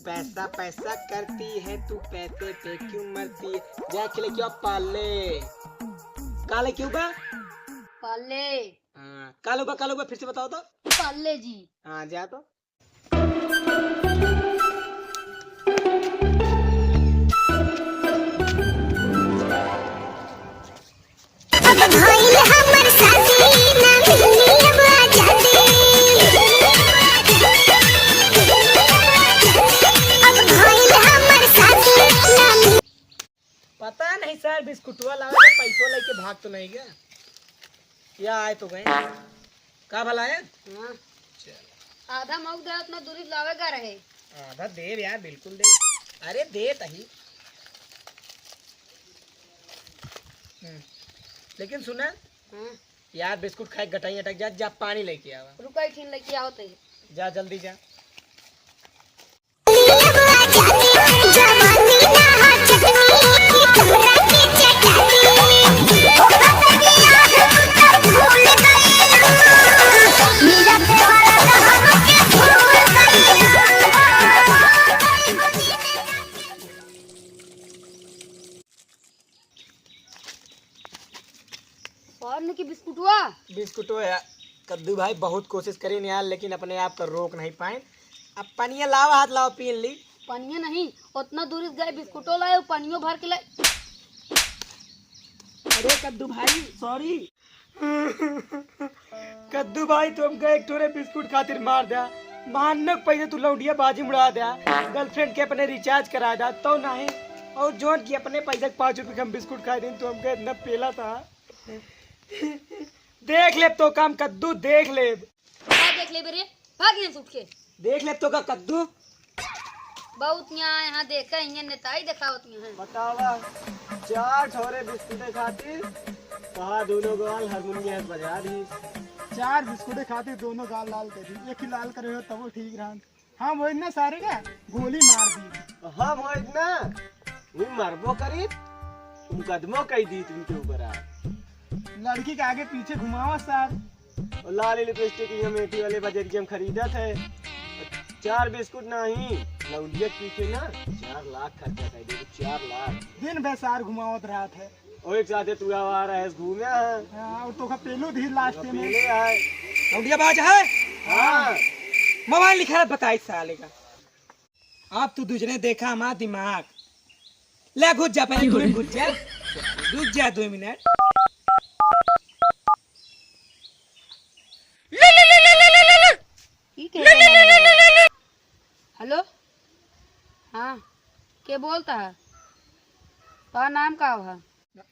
पैसा पैसा करती है तू, पैसे पे क्यों मरती है। जा खिले क्यों पाले काले क्यों बा पाले। कालो बा फिर से बताओ तो। पाले जी। हाँ जा तो। पता नहीं सर बिस्कुटवा लावे तो पैसों लेके भाग तो नहीं गया या आए तो गए का भला है। हाँ। आधा मऊ दे उतना दूरी लावे का रहे। आधा दे यार बिल्कुल दे। अरे दे तही। लेकिन सुना हाँ। यार बिस्कुट खाए गटाई अटक जा पानी लेके आवा। रुका ठीन लेके आओ ते। जा जल्दी जा। और ने की बिस्कुटवा बिस्कुट यार कद्दू भाई बहुत कोशिश करी यार लेकिन अपने आप को रोक नहीं पाए। अब पनिया लाओ हाथ लाओ पी ली। पनिया नहीं उतना दूरी से गए बिस्कुटो लाए पनियो भर के लाए। अरे कद्दू भाई सॉरी। कद्दू भाई तुम गए एक टोरे बिस्कुट खातिर मार दिया। मारने के पैसे तू लौटिया बाजी मुड़ा दिया। गर्लफ्रेंड के अपने रिचार्ज करा दिया तो नहीं और जोन की अपने पैसे 5 रुपए के हम बिस्कुट खाए दिन तो हमको इतना पेला था। देख ले तो काम कद्दू देख ले। देख ले बेरे भाग यहाँ से उठ के। देख ले तो का कद्दू बहुत यहाँ देखा इंजन नेताई दिखावत यहाँ। बतावा 4 ठोरे बिस्कुट खातिर कहा दोनों गाल हारमोनियम बजा दी। 4 बिस्कुट खातिर दोनों गाल लाल कर दी। एक ही लाल करे हो तब वो ठीक रहा। हाँ वो इतना सारे का गोली मार दी। हाँ वो इतना मरबो करी मुकदमो कही दी तुमके ऊपर आ। लड़की के आगे पीछे घुमावा सर। और लाल लिपस्टिक हम एटी वाले बाजार के हम खरीदा थे। 4 बिस्कुट नहीं लौंडिया पीछे ना 4 लाख खर्चा कर दे। 4 लाख दिन भर सार घुमावत रहा थे। और एक साथ तू आ रहा है घूमे है। हाँ और तो का पेलो भी लास्ट में पेले है लौंडिया बाज है। हाँ मोबाइल लिखा बताई साले का। आप तू दूसरे देखा हमारा दिमाग ले घुस जा पहले घुस जा रुक जा 2 मिनट। हेलो हाँ के बोलता है तो नाम का है।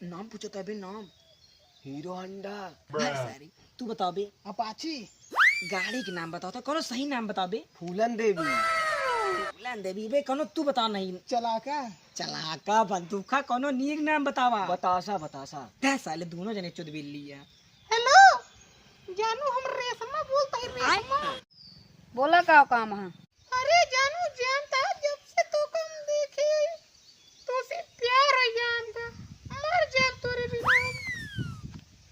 नाम पूछो तो अभी नाम हीरो होंडा। सारी तू बताओ बे। अपाची गाड़ी के नाम बताओ तो कोनो सही नाम बताओ बे। फूलन देवी। फूलन देवी बे कोनो तू बता नहीं। चलाका बंदूका कोनो नीक नाम बतावा। बतासा दे साले दोनों जने चुद बिल्ली है। हेलो जानू हम रेशमा बोलता है रेशमा। बोला का काम है। अरे जानू जानता जब से तो कम देखे तो से प्यार है जानता मर जा तोरे बिना।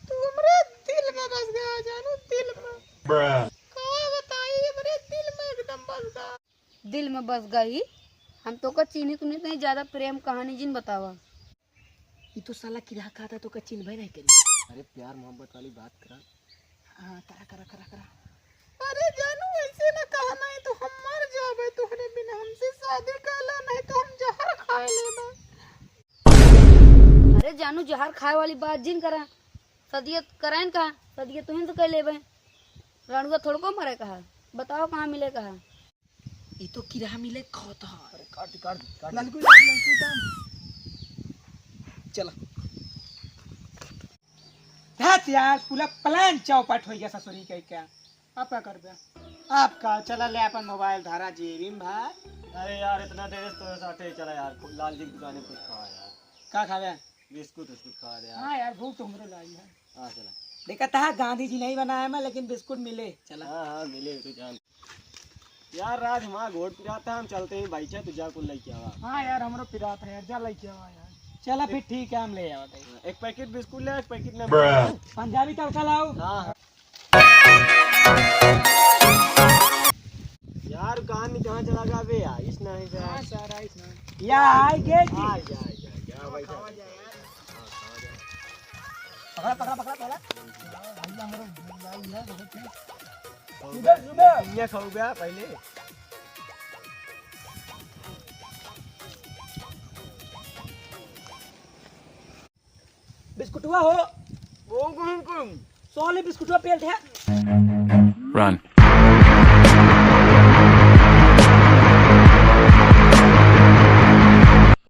तू हमरे दिल में बस गया जानू दिल में। का बताई हमरे दिल में एकदम बस गया। दिल में बस गई। हम तो का चीनी तुनी नहीं ज्यादा प्रेम कहानी जिन बतावा। ये तो साला किरा खाता तो का चिन्ह नहीं करी। अरे प्यार मोहब्बत वाली बात करा। हाँ करा। अरे जानू ऐसे ना कहा नहीं तो हम मर जाबे तोहरे बिना। हमसे शादी करला नहीं तो हम जहर खाए लेना। अरे जानू जहर खाए वाली बात जिन करा सदियत कराइन कहा सदियत तुहिन से कह लेबे। रणुआ थोड़ को मरे कहा बताओ कहाँ मिले कहा। ये तो किरा मिले खाता। अरे काट ललकू दाम चला धत यार पूरा प्लान चौपट हो गया ससुरी के क्या। आप क्या कर बे। आपका चला ले अपन मोबाइल धारा जेबी में भाई। अरे यार इतना देर तो साथे चला यार लाल जी की दुकान कुछ खा यार। का खावे बिस्कुट खा दे यार। हाँ यार भूख तो हमरे लाई है। हाँ चला देखा था गांधी जी नहीं बनाया मैं लेकिन बिस्कुट मिले। चला हाँ मिले तो जान यार राज हमारा घोड़ पिराता हम चलते हैं भाई तुझा को लेके आवा। हाँ यार हमरो पिरात है यार जा लेके आवा यार। चला फिर ठीक है हम ले आओ। एक पैकेट बिस्कुट ले एक पैकेट में पंजाबी तड़का लाओ। हाँ यार कहानी कहाँ चला गया बे यार इस नहीं से हाँ सर आइस ना या आई गे जी आ जा भाई पकड़ा पकड़ा पकड़ा पकड़ा ये खाओ गया पहले बिस्कुटवा हो वो कौन कौन 100 बिस्कुटवा पेल है Run.